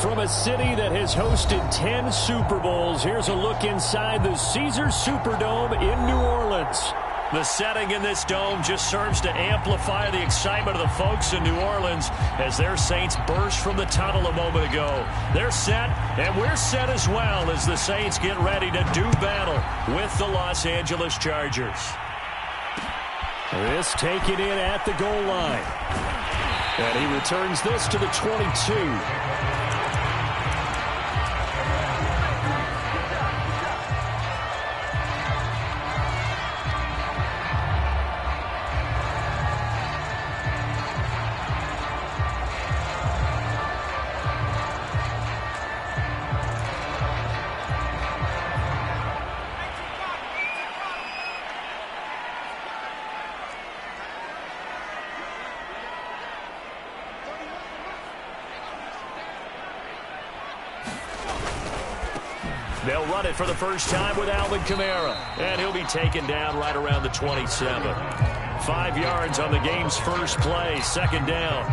From a city that has hosted 10 Super Bowls, here's a look inside the Caesars Superdome in New Orleans. The setting in this dome just serves to amplify the excitement of the folks in New Orleans as their Saints burst from the tunnel a moment ago. They're set, and we're set as well as the Saints get ready to do battle with the Los Angeles Chargers. This taken in at the goal line. And he returns this to the 22. They'll run it for the first time with Alvin Kamara, and he'll be taken down right around the 27. 5 yards on the game's first play, second down.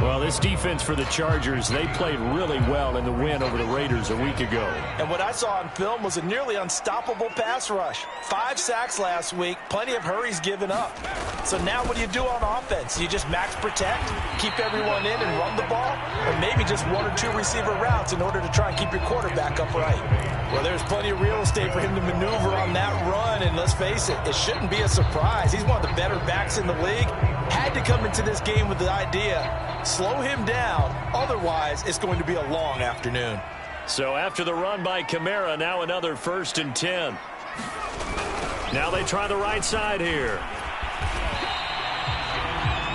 Well, this defense for the Chargers, they played really well in the win over the Raiders a week ago. And what I saw on film was a nearly unstoppable pass rush. 5 sacks last week, plenty of hurries given up. So now what do you do on offense? You just max protect, keep everyone in and run the ball, or maybe just 1 or 2 receiver routes in order to try and keep your quarterback upright? Well, there's plenty of real estate for him to maneuver on that run, and let's face it, it shouldn't be a surprise. He's one of the better backs in the league. Had to come into this game with the idea, slow him down, otherwise it's going to be a long afternoon. So after the run by Kamara, now another 1st and 10. Now they try the right side here.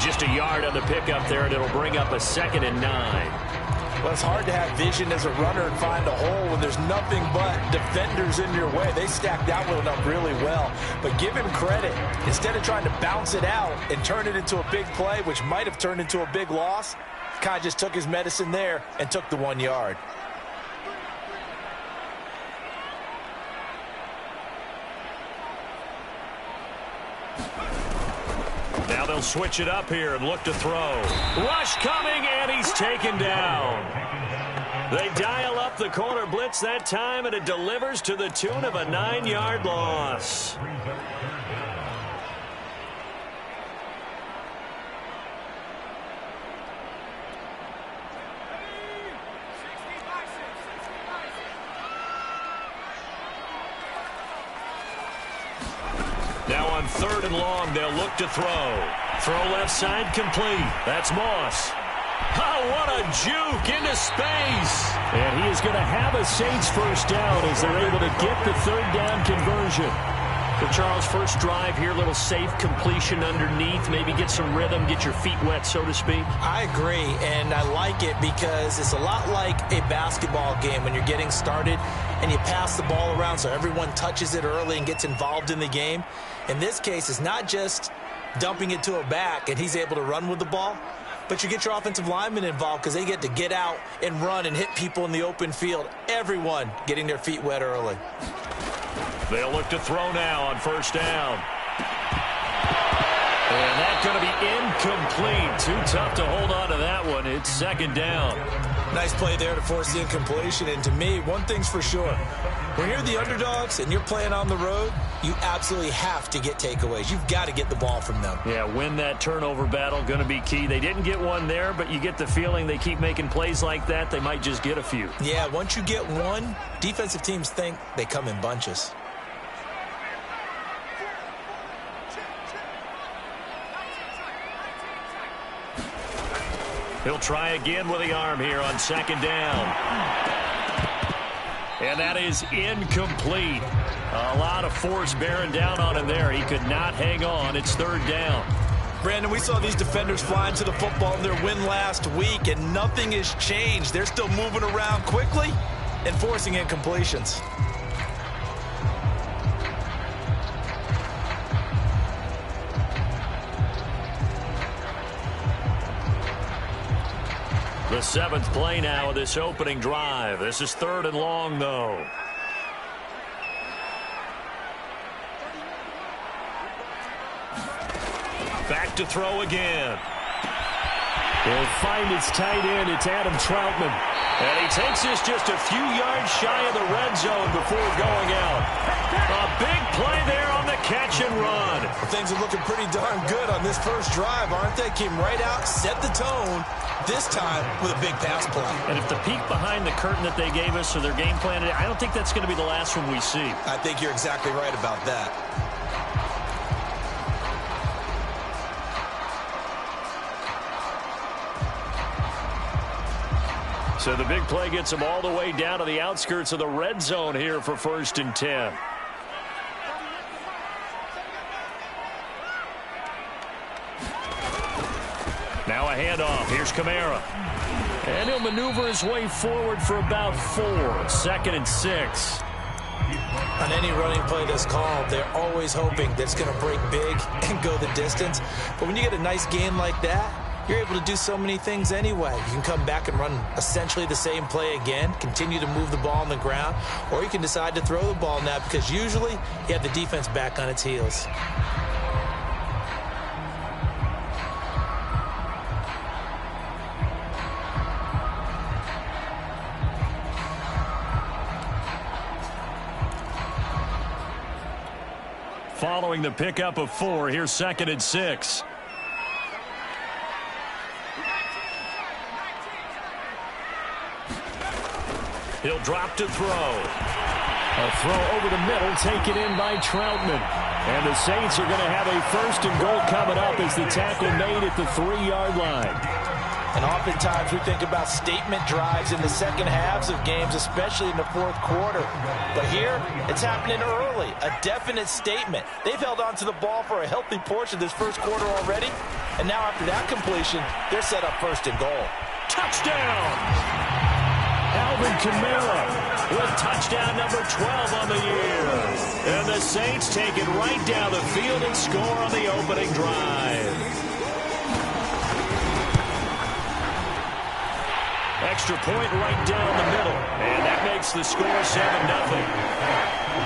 Just a yard on the pickup there, and it'll bring up a 2nd and 9. Well, it's hard to have vision as a runner and find a hole when there's nothing but defenders in your way. They stacked that one up really well. But give him credit. Instead of trying to bounce it out and turn it into a big play, which might have turned into a big loss, kind of just took his medicine there and took the 1 yard. Now they'll switch it up here and look to throw. Rush coming, and he's taken down. They dial up the corner blitz that time, and it delivers to the tune of a 9-yard loss. Now on 3rd and long, they'll look to throw. Throw left side complete. That's Moss. Oh, what a juke into space. And he is going to have a Saints first down as they're able to get the 3rd down conversion. So, Charles, first drive here, little safe completion underneath. Maybe get some rhythm, get your feet wet, so to speak. I agree, and I like it because it's a lot like a basketball game when you're getting started and you pass the ball around so everyone touches it early and gets involved in the game. In this case, it's not just dumping it to a back and he's able to run with the ball, but you get your offensive linemen involved because they get to get out and run and hit people in the open field. Everyone getting their feet wet early. They'll look to throw now on 1st down. And that's going to be incomplete. Too tough to hold on to that one. It's 2nd down. Nice play there to force the incompletion. And to me, one thing's for sure. When you're the underdogs and you're playing on the road, you absolutely have to get takeaways. You've got to get the ball from them. Yeah, win that turnover battle, going to be key. They didn't get one there, but you get the feeling they keep making plays like that, they might just get a few. Yeah, once you get one, defensive teams think they come in bunches. He'll try again with the arm here on 2nd down. And that is incomplete. A lot of force bearing down on him there. He could not hang on. It's 3rd down. Brandon, we saw these defenders flying to the football in their win last week, and nothing has changed. They're still moving around quickly and forcing incompletions. The 7th play now of this opening drive. This is 3rd and long, though. Back to throw again. He'll find his tight end. It's Adam Troutman. And he takes this just a few yards shy of the red zone before going out. A big play there on the catch and run. Well, things are looking pretty darn good on this first drive, aren't they? Came right out, set the tone, this time with a big pass play. And if the peek behind the curtain that they gave us or their game plan, I don't think that's going to be the last one we see. I think you're exactly right about that. So the big play gets them all the way down to the outskirts of the red zone here for 1st and 10. Now a handoff. Here's Kamara. And he'll maneuver his way forward for about 4. 2nd and 6. On any running play that's called, they're always hoping that it's going to break big and go the distance. But when you get a nice gain like that, you're able to do so many things anyway. You can come back and run essentially the same play again, continue to move the ball on the ground, or you can decide to throw the ball now because usually you have the defense back on its heels. Following the pickup of 4, here's 2nd and 6. He'll drop to throw. A throw over the middle, taken in by Troutman. And the Saints are going to have a 1st and goal coming up as the tackle made at the 3-yard line. And oftentimes we think about statement drives in the second halves of games, especially in the 4th quarter. But here, it's happening early, a definite statement. They've held on to the ball for a healthy portion of this 1st quarter already. And now after that completion, they're set up 1st and goal. Touchdown! Alvin Kamara with touchdown number 12 on the year. And the Saints take it right down the field and score on the opening drive. Extra point right down the middle. And that makes the score 7-0.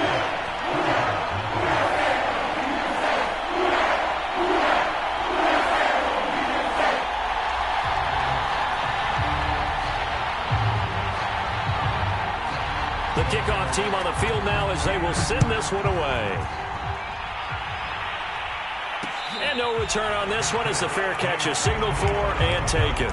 The kickoff team on the field now as they will send this one away. And no return on this one as the fair catch is signaled for and taken.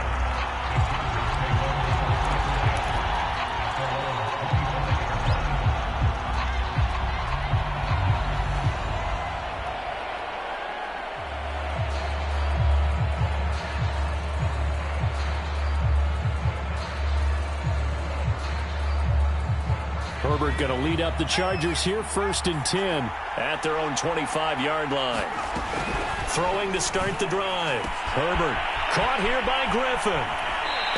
Herbert going to lead up the Chargers here, 1st and 10 at their own 25-yard line. Throwing to start the drive. Herbert caught here by Griffin.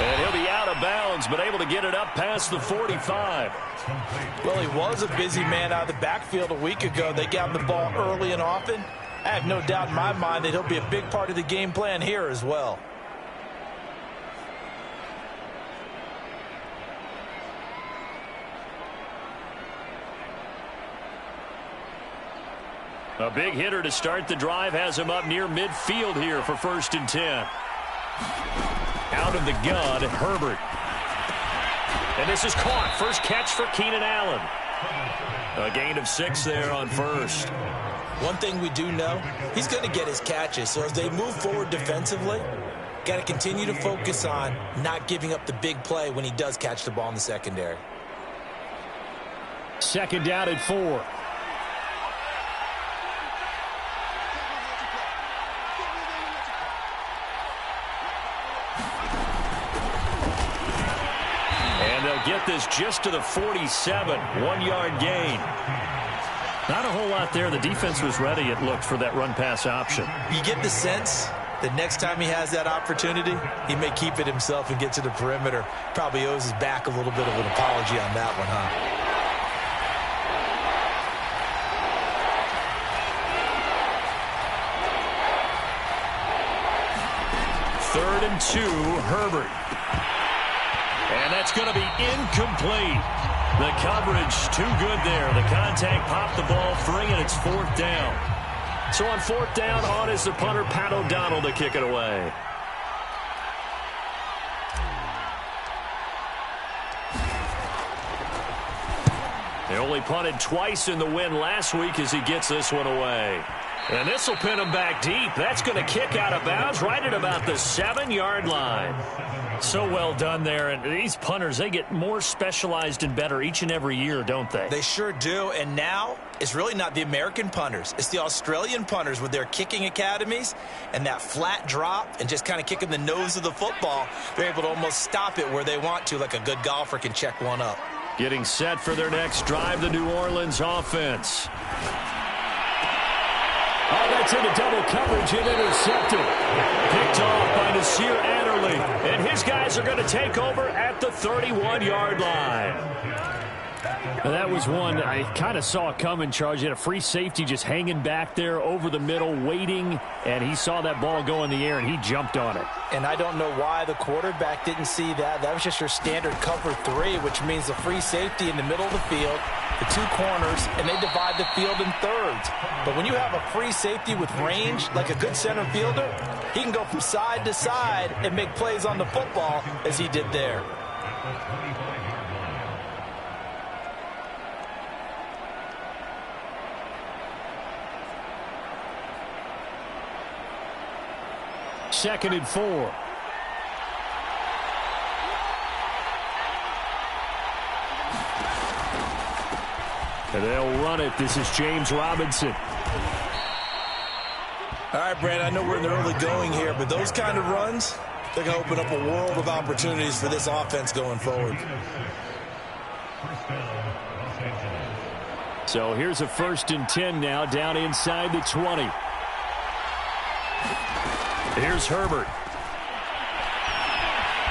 And he'll be out of bounds, but able to get it up past the 45. Well, he was a busy man out of the backfield a week ago. They got him the ball early and often. I have no doubt in my mind that he'll be a big part of the game plan here as well. A big hitter to start the drive has him up near midfield here for 1st and 10. Out of the gun, Herbert. And this is caught. First catch for Keenan Allen. A gain of 6 there on 1st. One thing we do know, he's going to get his catches. So as they move forward defensively, got to continue to focus on not giving up the big play when he does catch the ball in the secondary. 2nd down at 4. Get this just to the 47, 1-yard gain. Not a whole lot there. The defense was ready, it looked, for that run-pass option. You get the sense that next time he has that opportunity, he may keep it himself and get to the perimeter. Probably owes his back a little bit of an apology on that one, huh? Third and 2, Herbert. And that's going to be incomplete. The coverage too good there. The contact popped the ball free, and it's 4th down. So on 4th down, on is the punter, Pat O'Donnell, to kick it away. only punted twice in the win last week as he gets this one away. And this will pin him back deep. That's going to kick out of bounds right at about the 7-yard line. So well done there. And these punters, they get more specialized and better each and every year, don't they? They sure do. And now it's really not the American punters. It's the Australian punters with their kicking academies and that flat drop and just kind of kicking the nose of the football. They're able to almost stop it where they want to, like a good golfer can check one up. Getting set for their next drive, the New Orleans offense. Oh, that's into double coverage and intercepted. Picked off by Nasir Adderley. And his guys are going to take over at the 31-yard line. Now, that was one I kind of saw coming, Charles. You had a free safety just hanging back there over the middle, waiting, and he saw that ball go in the air, and he jumped on it. And I don't know why the quarterback didn't see that. That was just your standard cover 3, which means the free safety in the middle of the field, the 2 corners, and they divide the field in thirds. But when you have a free safety with range, like a good center fielder, he can go from side to side and make plays on the football as he did there. Second and 4. And they'll run it. This is James Robinson. All right, Brad, I know we're in the early going here, but those kind of runs, they're going to open up a world of opportunities for this offense going forward. So here's a 1st and 10 now, down inside the 20. Here's Herbert.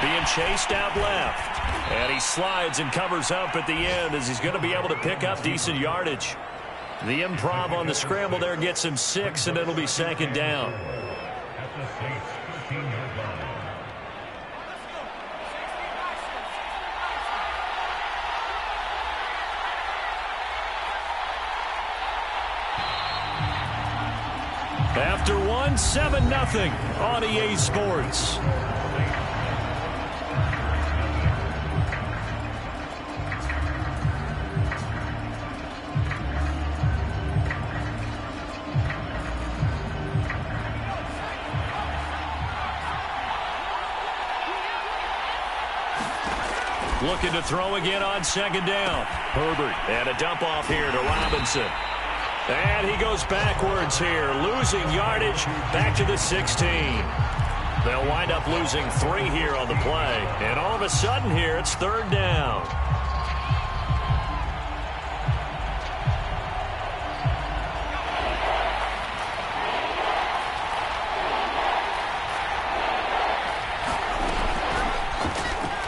Being chased out left. And he slides and covers up at the end as he's going to be able to pick up decent yardage. The improv on the scramble there gets him 6, and it'll be 2nd down. After 1, 7-0 on EA Sports. Looking to throw again on 2nd down. Herbert, and a dump off here to Robinson. And he goes backwards here, losing yardage back to the 16. They'll wind up losing 3 here on the play. And all of a sudden here, it's 3rd down.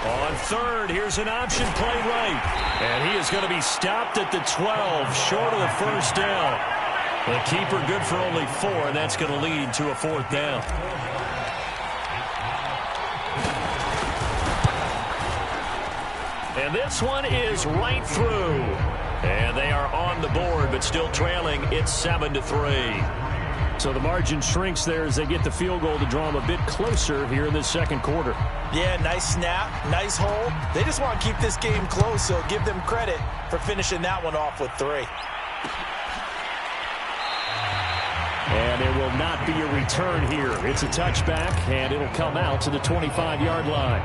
On 3rd, here's an option play right. And he is going to be stopped at the 12, short of the 1st down. The keeper good for only 4, and that's going to lead to a 4th down. And this one is right through. And they are on the board, but still trailing. It's 7-3. So the margin shrinks there as they get the field goal to draw them a bit closer here in this 2nd quarter. Yeah, nice snap, nice hold. They just want to keep this game close, so give them credit for finishing that one off with 3. And there will not be a return here. It's a touchback, and it'll come out to the 25-yard line.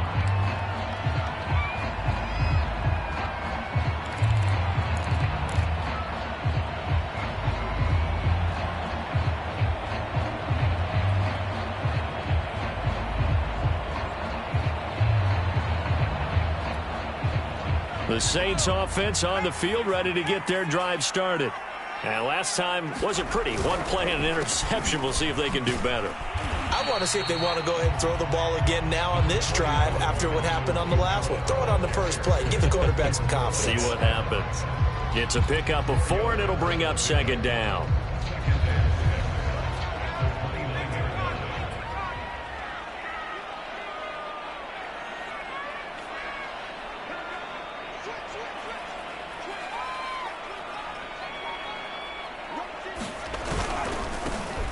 The Saints offense on the field, ready to get their drive started. And last time wasn't pretty. 1 play and an interception. We'll see if they can do better. I want to see if they want to go ahead and throw the ball again now on this drive after what happened on the last one. Throw it on the first play. Give the quarterback some confidence. See what happens. It's a pickup of 4, and it'll bring up 2nd down.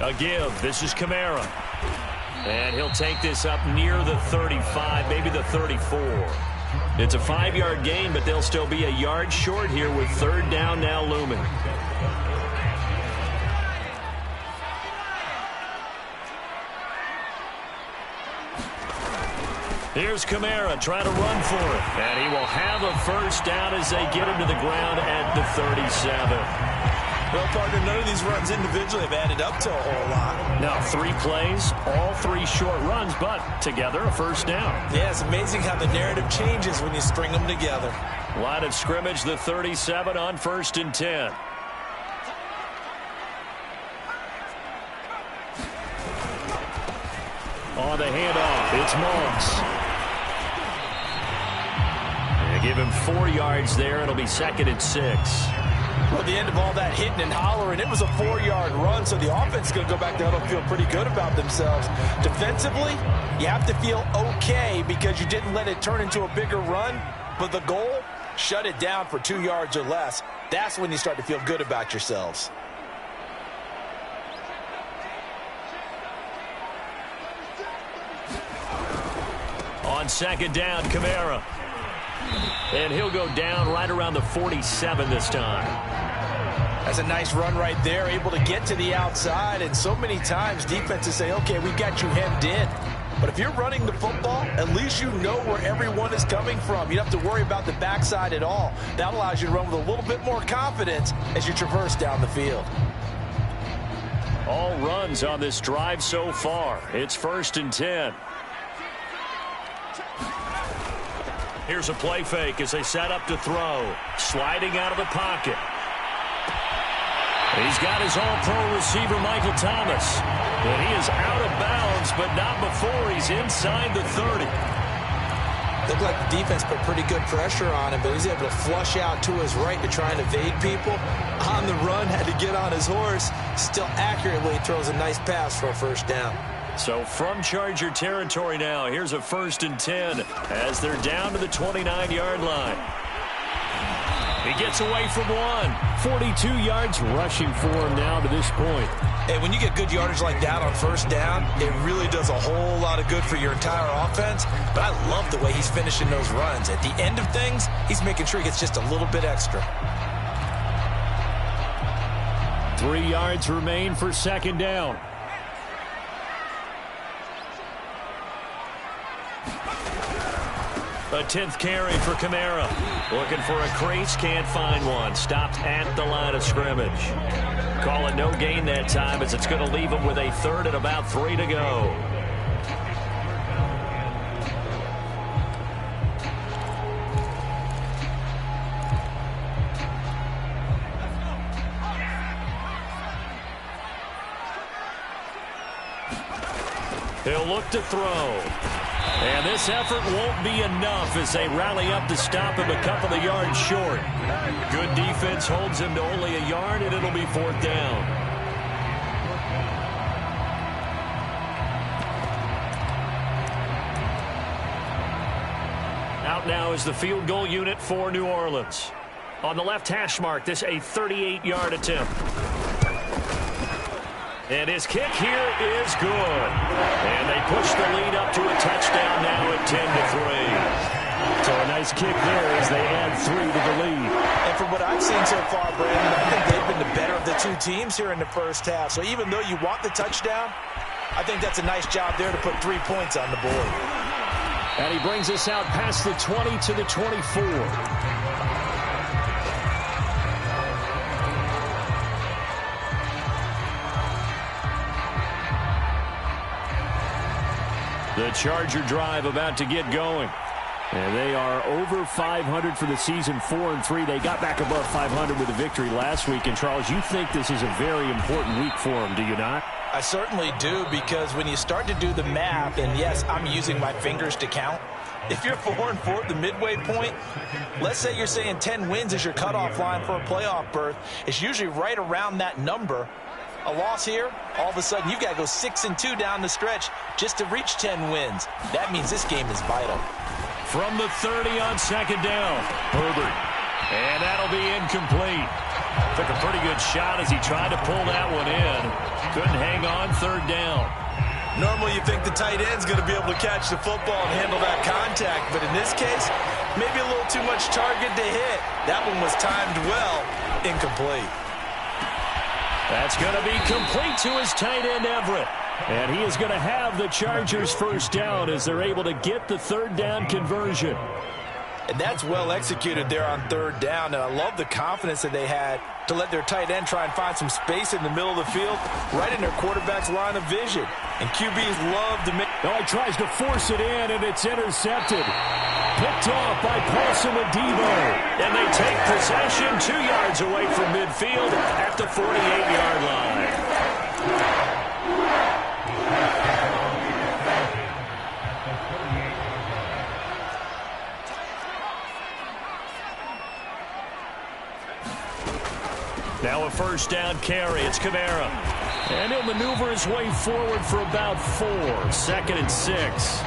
A give. This is Kamara. And he'll take this up near the 35, maybe the 34. It's a 5-yard gain, but they'll still be a yard short here with third down now looming. Here's Kamara trying to run for it. And he will have a first down as they get him to the ground at the 37. Well, partner, none of these runs individually have added up to a whole lot. Now 3 plays, all 3 short runs, but together a first down. Yeah, it's amazing how the narrative changes when you string them together. Line of scrimmage, the 37 on 1st and 10. On the handoff, it's Moss. Give him 4 yards there. It'll be 2nd and 6. Well, at the end of all that hitting and hollering, it was a 4-yard run, so the offense is going to go back there and feel pretty good about themselves. Defensively, you have to feel okay because you didn't let it turn into a bigger run, but the goal, shut it down for 2 yards or less. That's when you start to feel good about yourselves. On 2nd down, Kamara. And he'll go down right around the 47 this time. That's a nice run right there, able to get to the outside. And so many times defenses say, okay, we've got you hemmed in. But if you're running the football, at least you know where everyone is coming from. You don't have to worry about the backside at all. That allows you to run with a little bit more confidence as you traverse down the field. All runs on this drive so far. It's 1st and 10. Here's a play fake as they set up to throw. Sliding out of the pocket. He's got his all-pro receiver, Michael Thomas. And he is out of bounds, but not before he's inside the 30. Looked like the defense put pretty good pressure on him, but he's able to flush out to his right to try and evade people. On the run, had to get on his horse. Still accurately throws a nice pass for a first down. So from Charger territory now, here's a 1st and 10 as they're down to the 29-yard line. He gets away from one. 42 yards rushing for him now to this point. Hey, when you get good yardage like that on first down, it really does a whole lot of good for your entire offense. But I love the way he's finishing those runs. At the end of things, he's making sure he gets just a little bit extra. 3 yards remain for 2nd down. A 10th carry for Kamara. Looking for a crease, can't find one. Stopped at the line of scrimmage. Call it no gain that time as it's going to leave him with a 3rd and about 3 to go. He'll look to throw. And this effort won't be enough as they rally up to stop him a couple of yards short. Good defense holds him to only a yard, and it'll be 4th down. Out now is the field goal unit for New Orleans. On the left hash mark, this a 38-yard attempt. And his kick here is good. And they push the lead up to a touchdown now at 10-3. So a nice kick there as they add 3 to the lead. And from what I've seen so far, Brandon, I think they've been the better of the 2 teams here in the first half. So even though you want the touchdown, I think that's a nice job there to put 3 points on the board. And he brings us out past the 20 to the 24. The Charger drive about to get going. And they are over 500 for the season, 4-3. They got back above 500 with a victory last week. And, Charles, you think this is a very important week for them, do you not? I certainly do, because when you start to do the math, and yes, I'm using my fingers to count. If you're 4-4 at the midway point, let's say you're saying 10 wins is your cutoff line for a playoff berth. It's usually right around that number. A loss here, all of a sudden you've got to go 6-2 down the stretch just to reach 10 wins. That means this game is vital. From the 30 on 2nd down, Herbert. And that'll be incomplete. Took a pretty good shot as he tried to pull that one in. Couldn't hang on 3rd down. Normally you think the tight end's going to be able to catch the football and handle that contact, but in this case, Maybe a little too much target to hit. That one was timed well. Incomplete. That's going to be complete to his tight end, Everett. And he is going to have the Chargers first down as they're able to get the third down conversion. And that's well executed there on third down. And I love the confidence that they had to let their tight end try and find some space in the middle of the field, right in their quarterback's line of vision. And QBs love to make... Oh, he tries to force it in, and it's intercepted. Picked off by Paulson Adebo. And they take possession 2 yards away from midfield at the 48-yard line. Now a first down carry. It's Kamara. And he'll maneuver his way forward for about 4. 2nd and 6.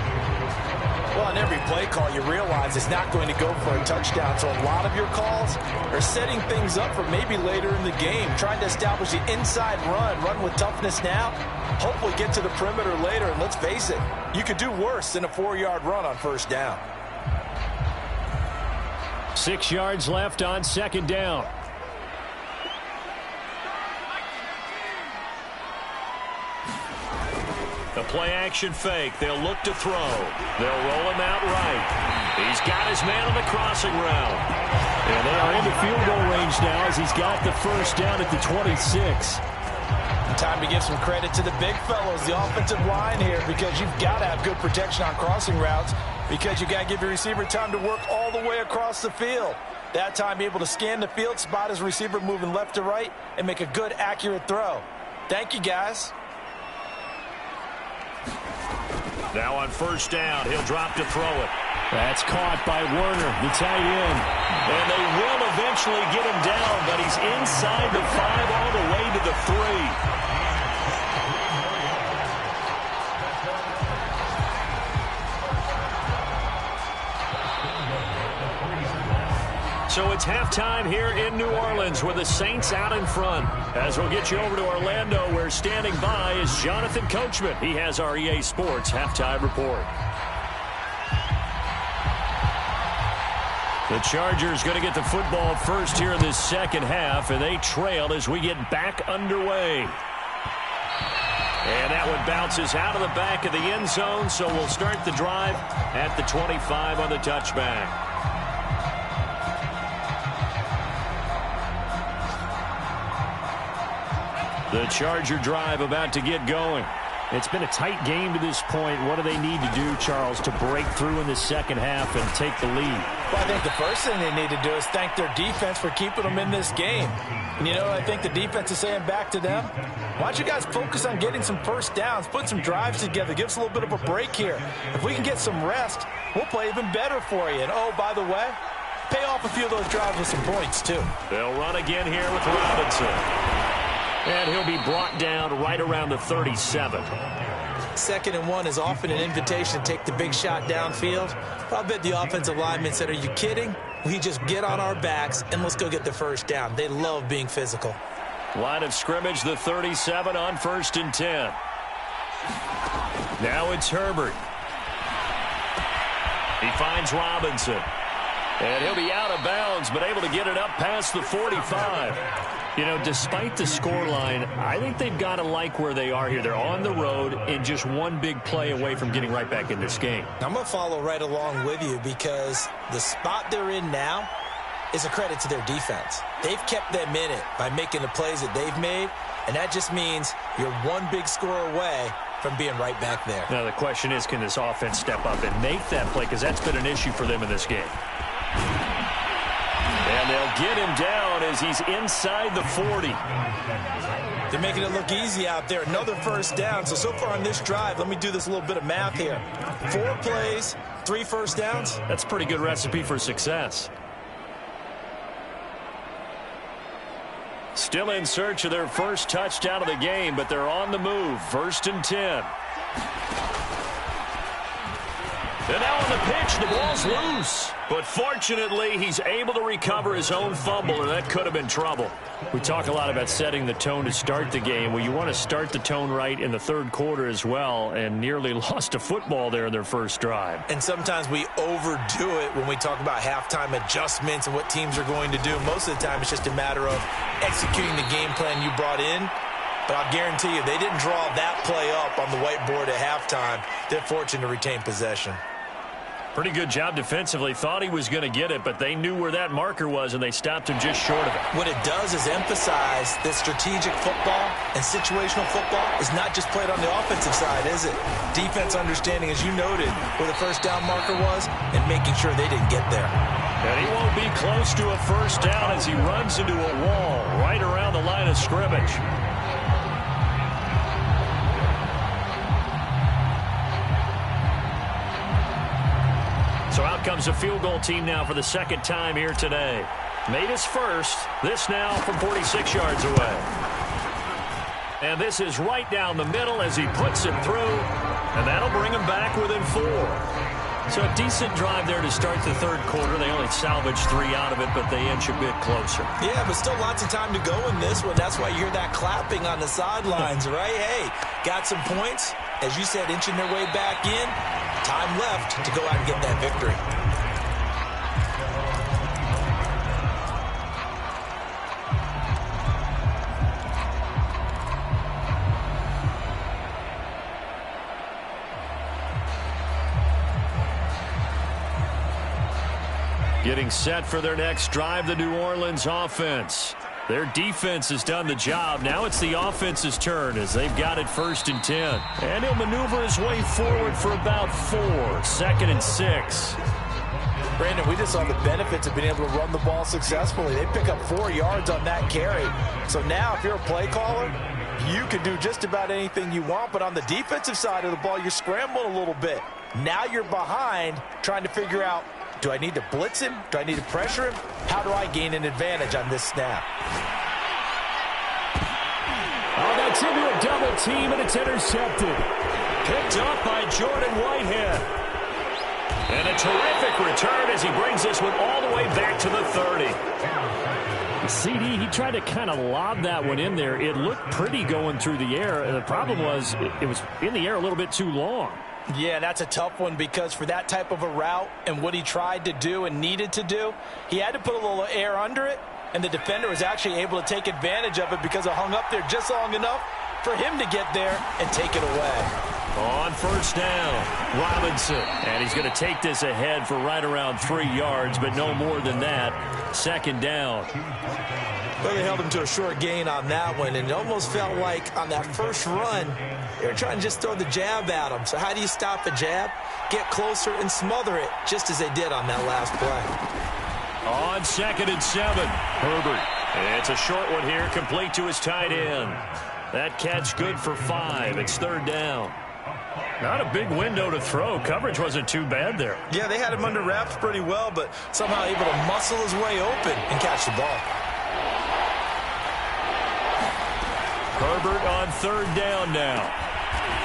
Well, on every play call, you realize it's not going to go for a touchdown. So a lot of your calls are setting things up for maybe later in the game, trying to establish the inside run with toughness now, hopefully get to the perimeter later. And let's face it, you could do worse than a 4-yard run on first down. 6 yards left on 2nd down. The play-action fake. They'll look to throw. They'll roll him out right. He's got his man on the crossing route. And they are into field goal range now as he's got the first down at the 26. Time to give some credit to the big fellows, the offensive line here, because you've got to have good protection on crossing routes, because you've got to give your receiver time to work all the way across the field. That time, be able to scan the field, spot his receiver moving left to right, and make a good, accurate throw. Thank you, guys. Now on first down, he'll drop to throw it. That's caught by Werner, the tight end. And they will eventually get him down, but he's inside the 5 all the way to the 3. So it's halftime here in New Orleans with the Saints out in front. As we'll get you over to Orlando, where standing by is Jonathan Coachman. He has our EA Sports halftime report. The Chargers going to get the football first here in this second half, and they trail as we get back underway. And that one bounces out of the back of the end zone, so we'll start the drive at the 25 on the touchback. The Charger drive about to get going. It's been a tight game to this point. What do they need to do, Charles, to break through in the second half and take the lead? Well, I think the first thing they need to do is thank their defense for keeping them in this game. And, you know, I think the defense is saying back to them, why don't you guys focus on getting some first downs, put some drives together, give us a little bit of a break here. If we can get some rest, we'll play even better for you. And, oh, by the way, pay off a few of those drives with some points, too. They'll run again here with Robinson. And he'll be brought down right around the 37. 2nd and 1 is often an invitation to take the big shot downfield. But I bet the offensive lineman said, are you kidding? We just get on our backs and let's go get the first down. They love being physical. Line of scrimmage, the 37 on 1st and 10. Now it's Herbert. He finds Robinson. And he'll be out of bounds, but able to get it up past the 45. You know, despite the scoreline, I think they've got to like where they are here. They're on the road and just one big play away from getting right back in this game. I'm going to follow right along with you because the spot they're in now is a credit to their defense. They've kept them in it by making the plays that they've made, and that just means you're one big score away from being right back there. Now, the question is, can this offense step up and make that play? Because that's been an issue for them in this game. And they'll get him down as he's inside the 40. They're making it look easy out there. Another first down. So far on this drive, let me do this little bit of math here. 4 plays, 3 first downs. That's a pretty good recipe for success. Still in search of their first touchdown of the game, but they're on the move. 1st and 10. And now on the pitch, the ball's loose. But fortunately, he's able to recover his own fumble, and that could have been trouble. We talk a lot about setting the tone to start the game. Well, you want to start the tone right in the third quarter as well, and nearly lost a football there in their first drive. And sometimes we overdo it when we talk about halftime adjustments and what teams are going to do. Most of the time, it's just a matter of executing the game plan you brought in. But I'll guarantee you, they didn't draw that play up on the whiteboard at halftime. They're fortunate to retain possession. Pretty good job defensively. Thought he was going to get it, but they knew where that marker was, and they stopped him just short of it. What it does is emphasize that strategic football and situational football is not just played on the offensive side, is it? Defense understanding, as you noted, where the first down marker was and making sure they didn't get there. And he won't be close to a first down as he runs into a wall right around the line of scrimmage. So out comes a field goal team now for the second time here today. Made his first. This now from 46 yards away. And this is right down the middle as he puts it through. And that'll bring him back within 4. So a decent drive there to start the third quarter. They only salvaged 3 out of it, but they inch a bit closer. Yeah, but still lots of time to go in this one. That's why you hear that clapping on the sidelines, right? Hey, got some points. As you said, inching their way back in. Time left to go out and get that victory. Getting set for their next drive, the New Orleans offense. Their defense has done the job. Now it's the offense's turn as they've got it 1st and 10. And he'll maneuver his way forward for about 4. 2nd and 6. Brandon, we just saw the benefits of being able to run the ball successfully. They pick up 4 yards on that carry. So now if you're a play caller, you can do just about anything you want. But on the defensive side of the ball, you're scrambling a little bit. Now you're behind trying to figure out, do I need to blitz him? Do I need to pressure him? How do I gain an advantage on this snap? Oh, that's into a double team, and it's intercepted. Picked up by Jordan Whitehead. And a terrific return as he brings this one all the way back to the 30. CD, he tried to kind of lob that one in there. It looked pretty going through the air. And the problem was it was in the air a little bit too long. Yeah, that's a tough one because for that type of a route and what he tried to do and needed to do, he had to put a little air under it, and the defender was actually able to take advantage of it because it hung up there just long enough for him to get there and take it away. On 1st down, Robinson. And he's going to take this ahead for right around 3 yards, but no more than that. 2nd down. Well, they held him to a short gain on that one, and it almost felt like on that first run, they were trying to just throw the jab at him. So how do you stop the jab? Get closer and smother it, just as they did on that last play. On 2nd and 7, Herbert. It's a short one here, complete to his tight end. That catch good for 5. It's 3rd down. Not a big window to throw. Coverage wasn't too bad there. Yeah, they had him under wraps pretty well, but somehow able to muscle his way open and catch the ball. Herbert on 3rd down now.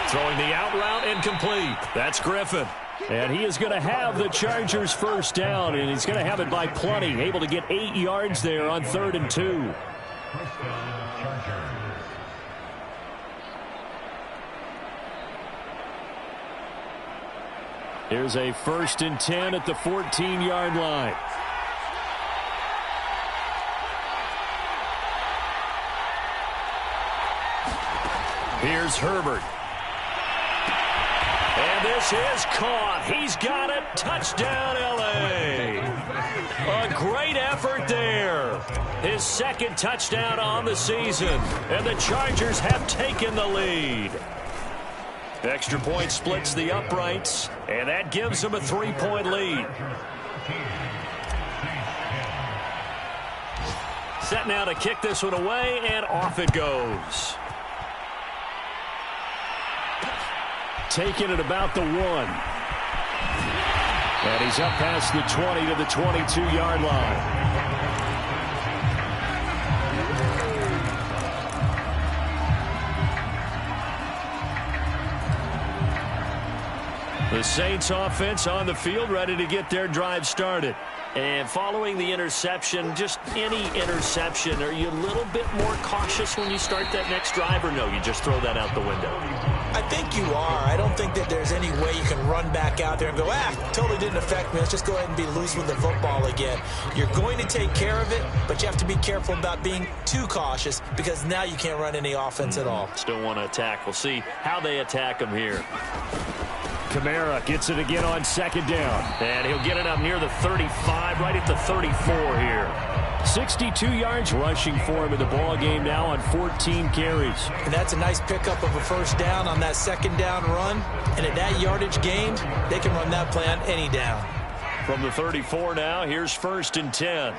Throwing the out route incomplete. That's Griffin. And he is going to have the Chargers 1st down, and he's going to have it by plenty. Able to get 8 yards there on 3rd and 2. Here's a 1st and 10 at the 14-yard line. Here's Herbert. And this is caught. He's got it. Touchdown, L.A. A great effort there. His 2nd touchdown on the season. And the Chargers have taken the lead. Extra point splits the uprights, and that gives them a 3-point lead. Set now to kick this one away, and off it goes. Taking it about the 1. And he's up past the 20 to the 22-yard line. The Saints offense on the field, ready to get their drive started. And following the interception, just any interception, are you a little bit more cautious when you start that next drive, or no, you just throw that out the window? I think you are. I don't think that there's any way you can run back out there and go, totally didn't affect me. Let's just go ahead and be loose with the football again. You're going to take care of it, but you have to be careful about being too cautious because now you can't run any offense at all. Still want to attack. We'll see how they attack him here. Kamara gets it again on second down. And he'll get it up near the 35, right at the 34 here. 62 yards rushing for him in the ball game now on 14 carries. And that's a nice pickup of a first down on that second down run. And at that yardage gained, they can run that play on any down. From the 34 now, here's 1st and 10.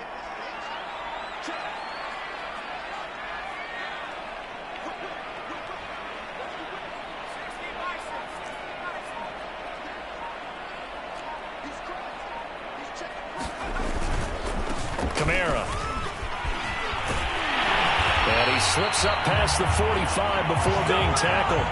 Kamara. And he slips up past the 45 before being tackled.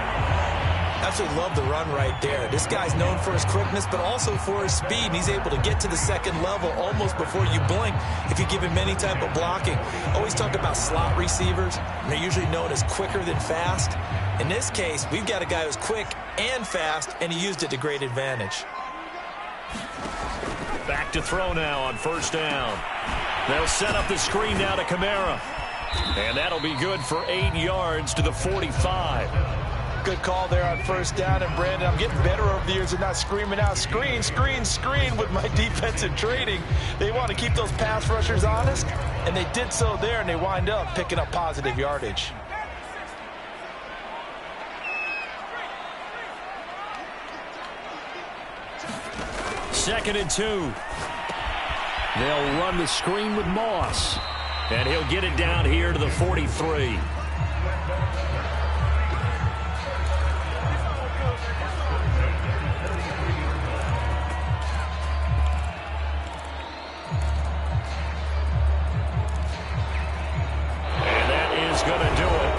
Absolutely love the run right there. This guy's known for his quickness, but also for his speed. And he's able to get to the second level almost before you blink if you give him any type of blocking. Always talk about slot receivers. And they're usually known as quicker than fast. In this case, we've got a guy who's quick and fast, and he used it to great advantage. Back to throw now on 1st down. They'll set up the screen now to Kamara. And that'll be good for 8 yards to the 45. Good call there on 1st down. And, Brandon, I'm getting better over the years and not screaming out, screen, screen, screen with my defensive training. They want to keep those pass rushers honest, and they did so there, and they wind up picking up positive yardage. Second and 2. They'll run the screen with Moss. And he'll get it down here to the 43. And that is going to do it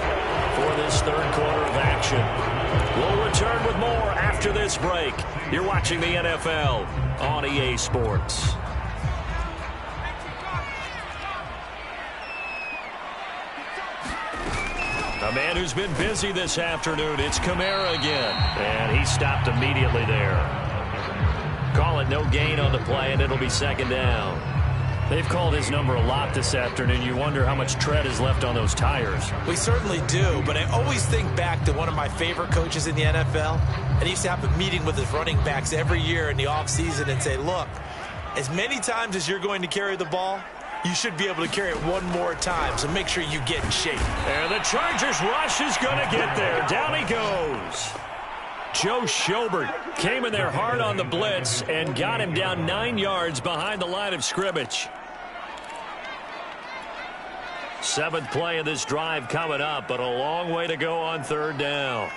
for this 3rd quarter of action. We'll return with more after this break. You're watching the NFL on EA Sports. A man who's been busy this afternoon, it's Kamara again. And he stopped immediately there. Call it no gain on the play, and it'll be 2nd down. They've called his number a lot this afternoon. You wonder how much tread is left on those tires. We certainly do, but I always think back to one of my favorite coaches in the NFL. And he used to have a meeting with his running backs every year in the offseason and say, look, as many times as you're going to carry the ball, you should be able to carry it one more time, so make sure you get in shape. And the Chargers rush is going to get there. Down he goes. Joe Schobert came in there hard on the blitz and got him down 9 yards behind the line of scrimmage. 7th play of this drive coming up, but a long way to go on 3rd down.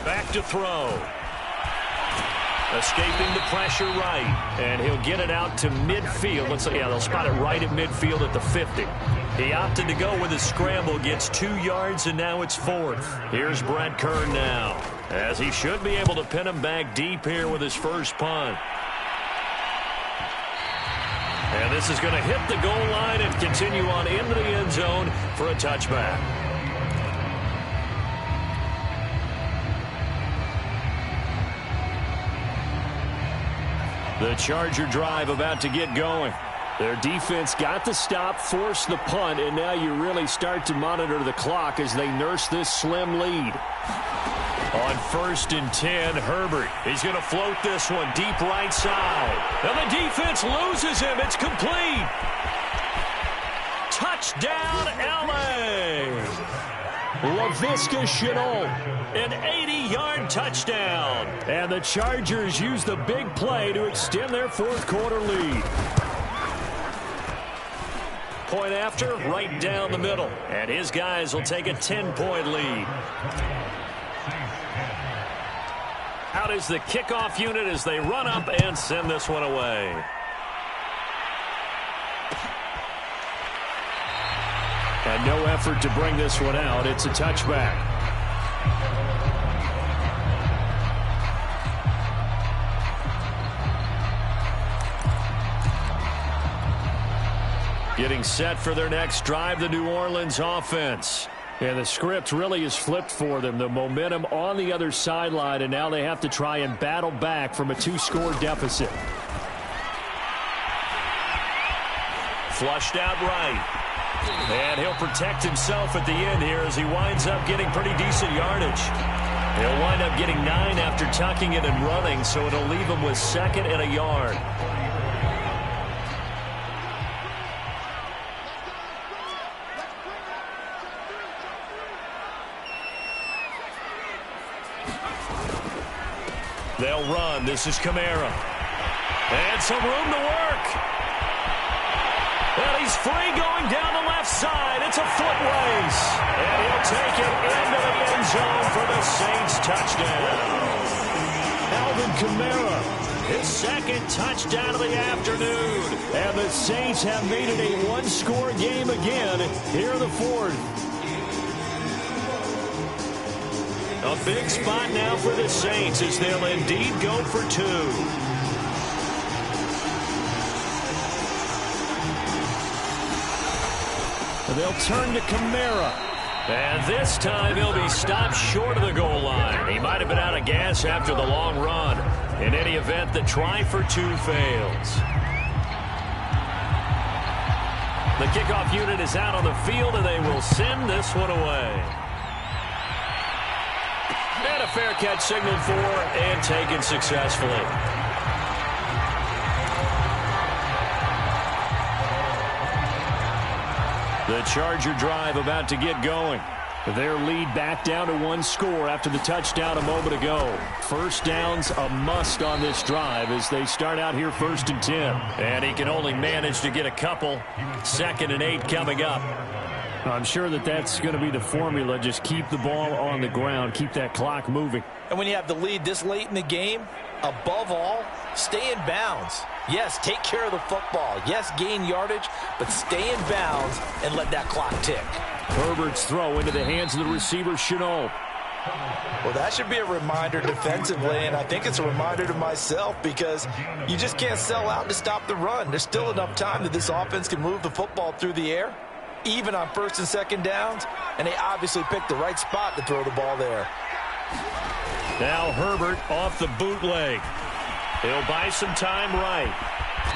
Back to throw. Escaping the pressure right. And he'll get it out to midfield. Let's say, yeah, they'll spot it right at midfield at the 50. He opted to go with a scramble, gets 2 yards, and now it's 4th. Here's Brett Kern now, as he should be able to pin him back deep here with his first punt. And this is going to hit the goal line and continue on into the end zone for a touchback. The Charger drive about to get going. Their defense got the stop, forced the punt, and now you really start to monitor the clock as they nurse this slim lead. On 1st and 10, Herbert. He's going to float this one deep right side. And the defense loses him. It's complete. Touchdown, LA. Laviska Shenault, an 80-yard touchdown. And the Chargers use the big play to extend their 4th quarter lead. Point after, right down the middle. And his guys will take a 10-point lead. Out is the kickoff unit as they run up and send this one away. And no effort to bring this one out. It's a touchback. Getting set for their next drive, the New Orleans offense. And the script really is flipped for them. The momentum on the other sideline, and now they have to try and battle back from a 2-score deficit. Flushed out right. And he'll protect himself at the end here as he winds up getting pretty decent yardage. He'll wind up getting 9 after tucking it and running, so it'll leave him with 2nd and a yard. They'll run. This is Kamara. And some room to work. And he's free going down the left side. It's a foot race. And he'll take it into the end zone for the Saints touchdown. Alvin Kamara, his 2nd touchdown of the afternoon. And the Saints have made it a 1-score game again here in the 4th. A big spot now for the Saints as they'll indeed go for 2. They'll turn to Kamara. And this time he'll be stopped short of the goal line. He might have been out of gas after the long run. In any event, the try for 2 fails. The kickoff unit is out on the field, and they will send this one away. And a fair catch signaled for and taken successfully. The Charger drive about to get going. Their lead back down to 1 score after the touchdown a moment ago. First down's a must on this drive as they start out here 1st and 10. And he can only manage to get a couple. 2nd and 8 coming up. I'm sure that that's going to be the formula. Just keep the ball on the ground. Keep that clock moving. And when you have the lead this late in the game, above all, stay in bounds. Yes, take care of the football. Yes, gain yardage, but stay in bounds and let that clock tick. Herbert's throw into the hands of the receiver, Chenault. Well, that should be a reminder defensively, and I think it's a reminder to myself because you just can't sell out to stop the run. There's still enough time that this offense can move the football through the air, even on 1st and 2nd downs, and they obviously picked the right spot to throw the ball there. Now Herbert off the bootleg. He'll buy some time right.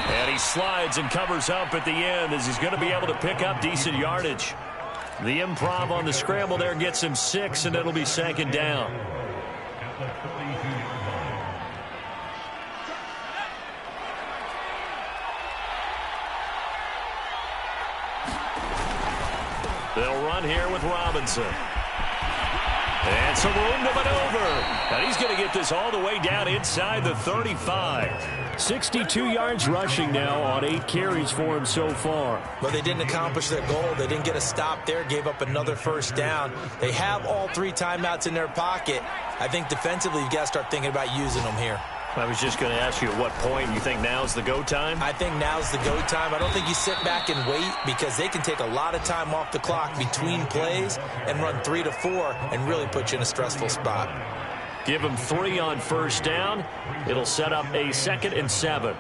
And he slides and covers up at the end as he's going to be able to pick up decent yardage. The improv on the scramble there gets him 6, and it'll be 2nd down. They'll run here with Robinson. And some room to maneuver. And he's going to get this all the way down inside the 35. 62 yards rushing now on 8 carries for him so far. But they didn't accomplish their goal. They didn't get a stop there, gave up another 1st down. They have all 3 timeouts in their pocket. I think defensively you've got to start thinking about using them here. I was just going to ask you at what point you think now's the go time? I think now's the go time. I don't think you sit back and wait because they can take a lot of time off the clock between plays and run 3 to 4 and really put you in a stressful spot. Give them 3 on 1st down. It'll set up a 2nd and 7.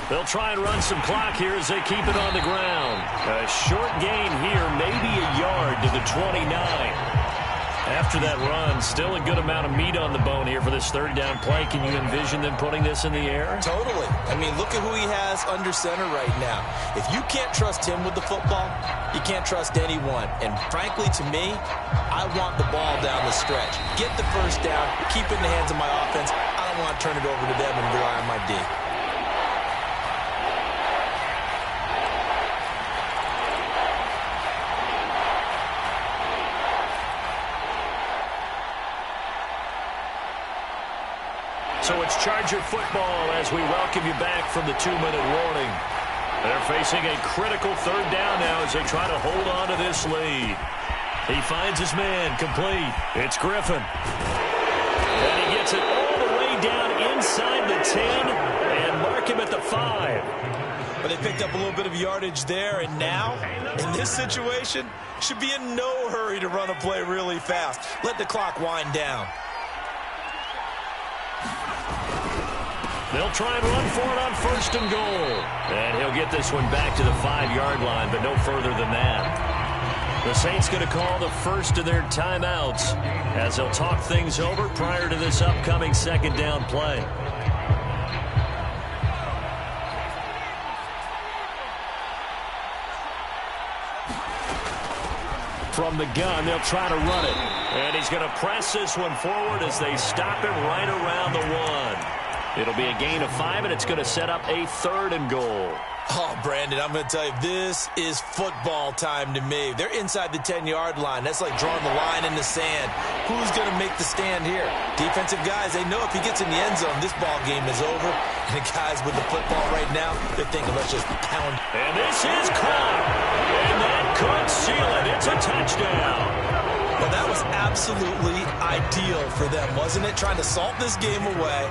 They'll try and run some clock here as they keep it on the ground. A short gain here, maybe a yard to the 29. After that run, still a good amount of meat on the bone here for this 3rd down play. Can you envision them putting this in the air? Totally. I mean, look at who he has under center right now. If you can't trust him with the football, you can't trust anyone. And frankly, to me, I want the ball down the stretch. Get the 1st down, keep it in the hands of my offense. I don't want to turn it over to them and rely on my D. So it's Charger football as we welcome you back from the 2-minute warning. They're facing a critical 3rd down now as they try to hold on to this lead. He finds his man, complete. It's Griffin. And he gets it all the way down inside the 10 and mark him at the 5. But they picked up a little bit of yardage there, and now, in this situation, should be in no hurry to run a play really fast. Let the clock wind down. They'll try and run for it on 1st and goal. And he'll get this one back to the 5-yard line, but no further than that. The Saints going to call the first of their timeouts as they'll talk things over prior to this upcoming 2nd down play. From the gun, they'll try to run it. And he's going to press this one forward as they stop him right around the 1. It'll be a gain of 5, and it's going to set up a 3rd and goal. Oh, Brandon, I'm going to tell you, this is football time to me. They're inside the 10-yard line. That's like drawing the line in the sand. Who's going to make the stand here? Defensive guys, they know if he gets in the end zone, this ball game is over. And the guys with the football right now, they're thinking, let's just pound. And this is caught. And that could seal it. It's a touchdown. Well, that was absolutely ideal for them, wasn't it? Trying to salt this game away.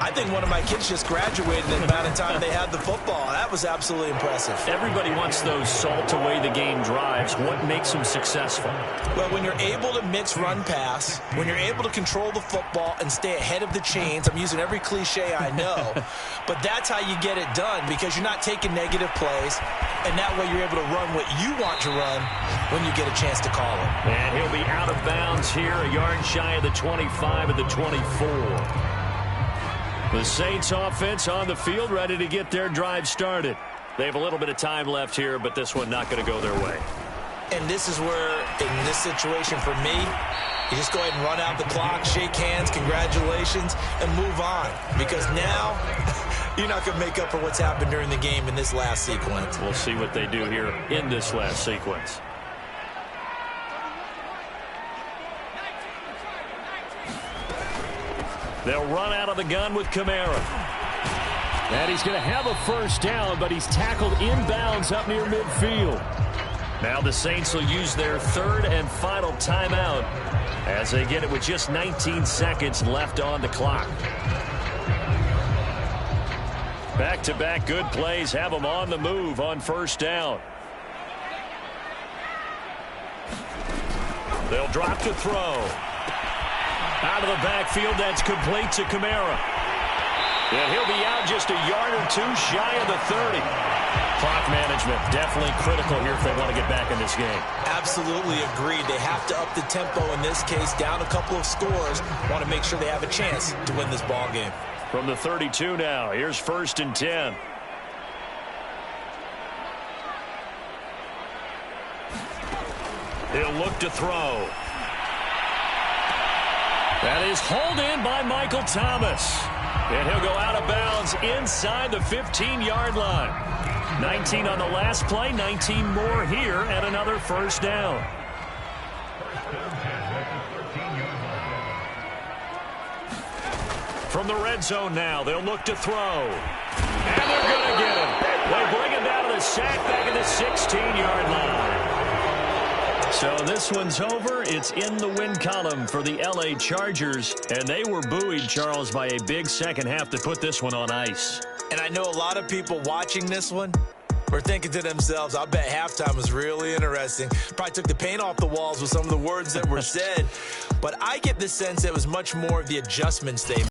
I think one of my kids just graduated in the amount of time they had the football. That was absolutely impressive. Everybody wants those salt away the game drives. What makes them successful? Well, when you're able to mix run-pass, when you're able to control the football and stay ahead of the chains, I'm using every cliche I know, but that's how you get it done because you're not taking negative plays, and that way you're able to run what you want to run when you get a chance to call it. And he'll be out of bounds here, a yard shy of the 25 at the 24. The Saints offense on the field, ready to get their drive started. They have a little bit of time left here, but this one not going to go their way. And this is where, in this situation for me, you just go ahead and run out the clock, shake hands, congratulations, and move on. Because now, you're not going to make up for what's happened during the game in this last sequence. We'll see what they do here in this last sequence. They'll run out of the gun with Kamara. And he's going to have a 1st down, but he's tackled inbounds up near midfield. Now the Saints will use their 3rd and final timeout as they get it with just 19 seconds left on the clock. Back-to-back good plays have them on the move on 1st down. They'll drop to throw. Out of the backfield, that's complete to Kamara. And he'll be out just a yard or 2 shy of the 30. Clock management definitely critical here if they want to get back in this game. Absolutely agreed. They have to up the tempo in this case, down a couple of scores. Want to make sure they have a chance to win this ball game. From the 32 now, here's 1st and 10. He'll look to throw. That is hauled in by Michael Thomas. And he'll go out of bounds inside the 15-yard line. 19 on the last play, 19 more here at another 1st down. From the red zone now, they'll look to throw. And they're going to get him. They bring him down to the sack back at the 16-yard line. So this one's over. It's in the win column for the LA Chargers. And they were buoyed, Charles, by a big second half to put this one on ice. And I know a lot of people watching this one were thinking to themselves, I bet halftime was really interesting. Probably took the paint off the walls with some of the words that were said. But I get the sense it was much more of the adjustments they made.